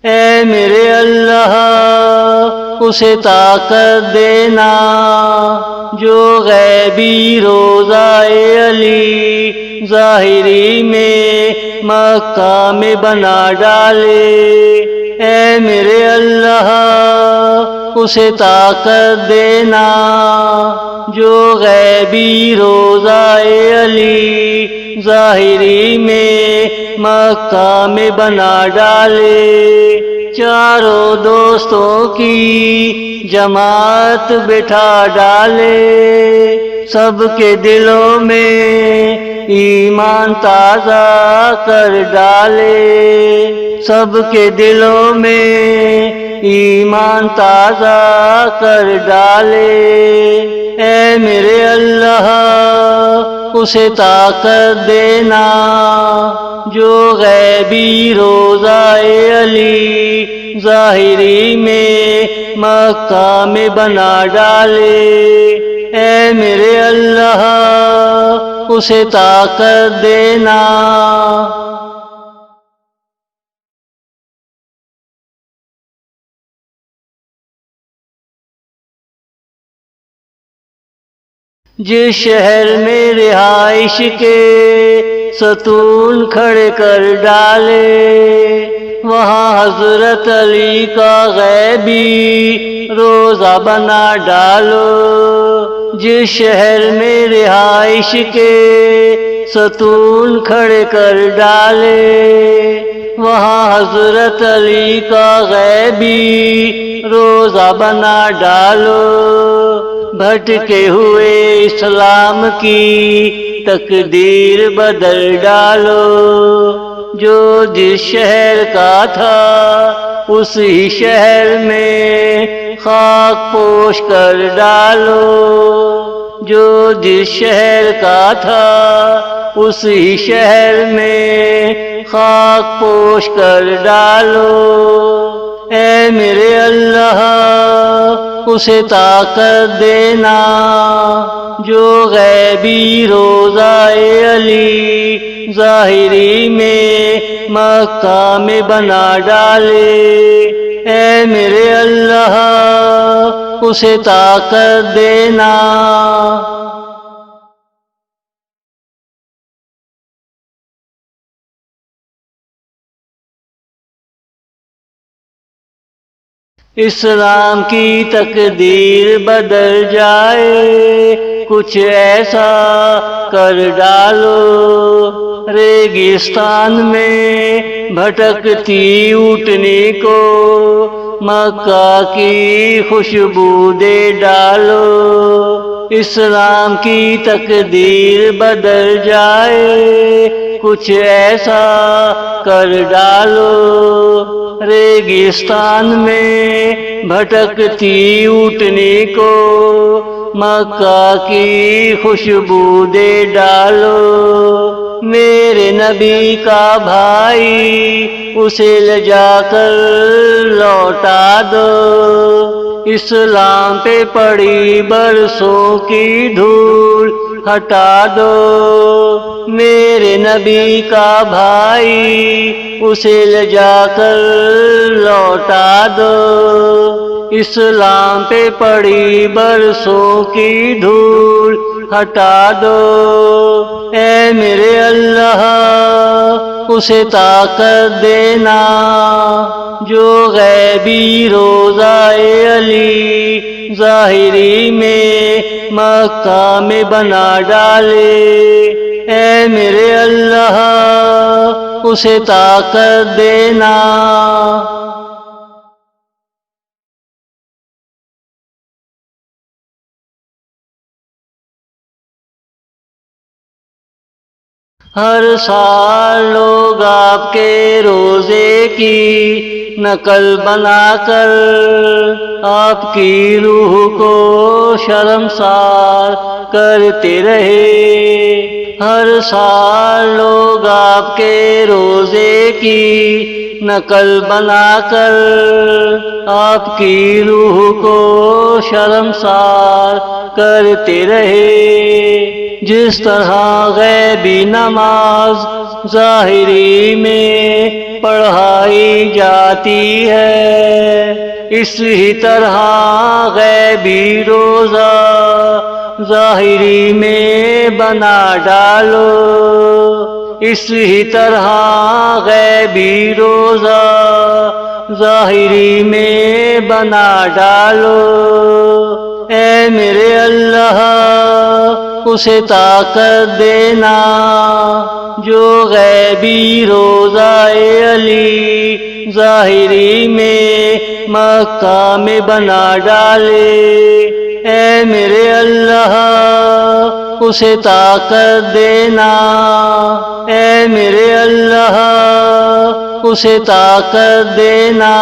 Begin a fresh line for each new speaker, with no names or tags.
اے میرے اللہ اسے طاقت دینا جو غیبی روضہ علی ظاہری میں مکہ میں بنا ڈالے۔ اے میرے اللہ اسے طاقت دینا جو غیبی روضہ علی ظاہری میں مکہ میں بنا ڈالے۔ چاروں دوستوں کی جماعت بٹھا ڈالے، سب کے دلوں میں ایمان تازہ کر ڈالے، سب کے دلوں میں ایمان تازہ کر ڈالے۔ اے میرے اللہ اسے طاقت دینا جو غیبی روضہ علی ظاہری میں مکہ میں بنا ڈالے۔ اے میرے اللہ اسے طاقت دینا جس شہر میں رہائش کے ستون کھڑے کر ڈالے، وہاں حضرت علی کا غیبی روضہ بنا ڈالو۔ جس شہر میں رہائش کے ستون کھڑے کر ڈالے، وہاں حضرت علی کا غیبی روضہ بنا ڈالو۔ بھٹکے ہوئے اسلام کی تقدیر بدل ڈالو، جو جس شہر کا تھا اسی شہر میں خاک پوش کر ڈالو، جو جس شہر کا تھا اسی شہر میں خاک پوش کر ڈالو۔ اے میرے اللہ اسے طاقت دینا جو غیبی روضہ علی ظاہری میں مکہ میں بنا ڈالے۔ اے میرے اللہ اسے طاقت دینا اسلام کی تقدیر بدل جائے، کچھ ایسا کر ڈالو۔ ریگستان میں بھٹکتی اونٹنی کو مکہ کی خوشبو دے ڈالو۔ اسلام کی تقدیر بدل جائے، کچھ ایسا کر ڈالو۔ ریگستان میں بھٹکتی اونٹنی کو مکہ کی خوشبو دے ڈالو۔ میرے نبی کا بھائی اسے لے جا کر لوٹا دو، اسلام پہ پڑی برسوں کی دھول ہٹا دو۔ میرے نبی کا بھائی اسے لے جا کر لوٹا دو، اسلام پہ پڑی برسوں کی دھول ہٹا دو۔ اے میرے اللہ اسے طاقت دینا جو غیبی روضہ علی ظاہری میں مکہ میں بنا ڈالے۔ اے میرے اللہ اسے طاقت دینا ہر سال لوگ آپ کے روزے کی نقل بنا کر آپ کی روح کو شرمسار کرتے رہے۔ ہر سال لوگ آپ کے روزے کی نقل بنا کر آپ کی روح کو شرمسار کرتے رہے۔ جس طرح غیبی نماز ظاہری میں پڑھائی جاتی ہے، اسی طرح غیبی روزہ ظاہری میں بنا ڈالو، اسی طرح غیبی روزہ ظاہری میں بنا ڈالو۔ اے میرے اللہ اسے طاقت دینا جو غیبی روزہ علی ظاہری میں مکہ میں بنا ڈالے۔ اے میرے اللہ اسے طاقت دینا، اے میرے اللہ اسے طاقت دینا